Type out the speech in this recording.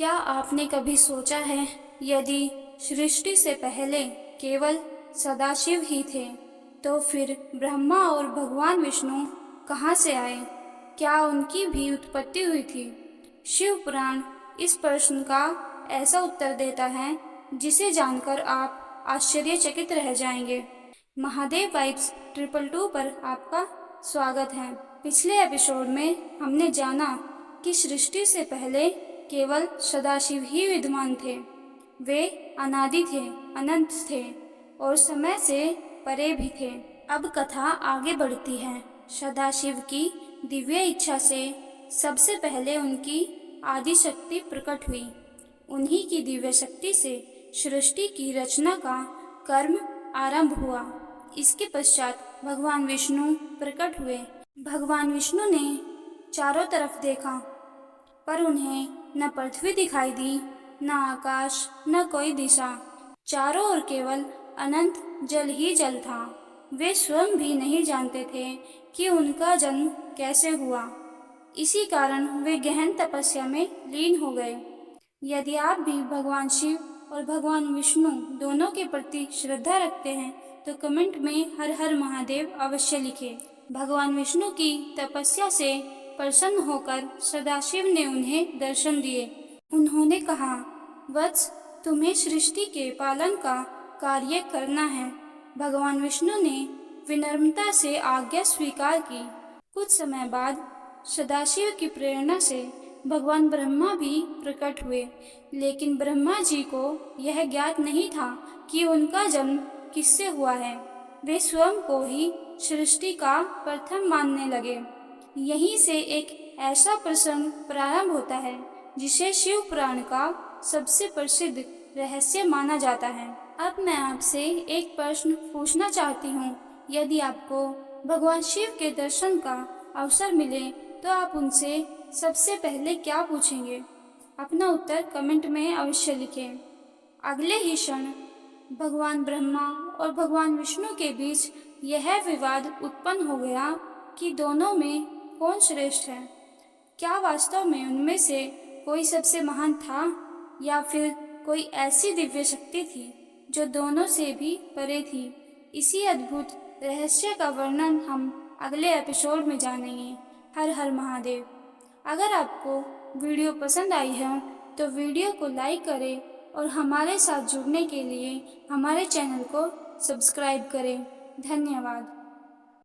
क्या आपने कभी सोचा है, यदि सृष्टि से पहले केवल सदाशिव ही थे, तो फिर ब्रह्मा और भगवान विष्णु कहाँ से आए? क्या उनकी भी उत्पत्ति हुई थी? शिव पुराण इस प्रश्न का ऐसा उत्तर देता है जिसे जानकर आप आश्चर्यचकित रह जाएंगे। महादेव वाइब्स 222 पर आपका स्वागत है। पिछले एपिसोड में हमने जाना कि सृष्टि से पहले केवल सदाशिव ही विद्यमान थे। वे अनादि थे, अनंत थे और समय से परे भी थे। अब कथा आगे बढ़ती है। सदाशिव की दिव्य इच्छा से सबसे पहले उनकी आदि शक्ति प्रकट हुई। उन्हीं की दिव्य शक्ति से सृष्टि की रचना का कर्म आरंभ हुआ। इसके पश्चात भगवान विष्णु प्रकट हुए। भगवान विष्णु ने चारों तरफ देखा, पर उन्हें न पृथ्वी दिखाई दी, न आकाश, न कोई दिशा। चारों ओर केवल अनंत जल ही जल था। वे स्वयं भी नहीं जानते थे कि उनका जन्म कैसे हुआ। इसी कारण वे गहन तपस्या में लीन हो गए। यदि आप भी भगवान शिव और भगवान विष्णु दोनों के प्रति श्रद्धा रखते हैं, तो कमेंट में हर हर महादेव अवश्य लिखें। भगवान विष्णु की तपस्या से प्रसन्न होकर सदाशिव ने उन्हें दर्शन दिए। उन्होंने कहा, वत्स, तुम्हें सृष्टि के पालन का कार्य करना है। भगवान विष्णु ने विनम्रता से आज्ञा स्वीकार की। कुछ समय बाद सदाशिव की प्रेरणा से भगवान ब्रह्मा भी प्रकट हुए, लेकिन ब्रह्मा जी को यह ज्ञात नहीं था कि उनका जन्म किससे हुआ है। वे स्वयं को ही सृष्टि का प्रथम मानने लगे। यहीं से एक ऐसा प्रसंग प्रारंभ होता है जिसे शिव पुराण का सबसे प्रसिद्ध रहस्य माना जाता है। अब मैं आपसे एक प्रश्न पूछना चाहती हूँ। यदि आपको भगवान शिव के दर्शन का अवसर मिले, तो आप उनसे सबसे पहले क्या पूछेंगे? अपना उत्तर कमेंट में अवश्य लिखें। अगले ही क्षण भगवान ब्रह्मा और भगवान विष्णु के बीच यह विवाद उत्पन्न हो गया कि दोनों में कौन श्रेष्ठ है। क्या वास्तव में उनमें से कोई सबसे महान था, या फिर कोई ऐसी दिव्य शक्ति थी जो दोनों से भी परे थी? इसी अद्भुत रहस्य का वर्णन हम अगले एपिसोड में जानेंगे। हर हर महादेव। अगर आपको वीडियो पसंद आई है तो वीडियो को लाइक करें और हमारे साथ जुड़ने के लिए हमारे चैनल को सब्सक्राइब करें। धन्यवाद।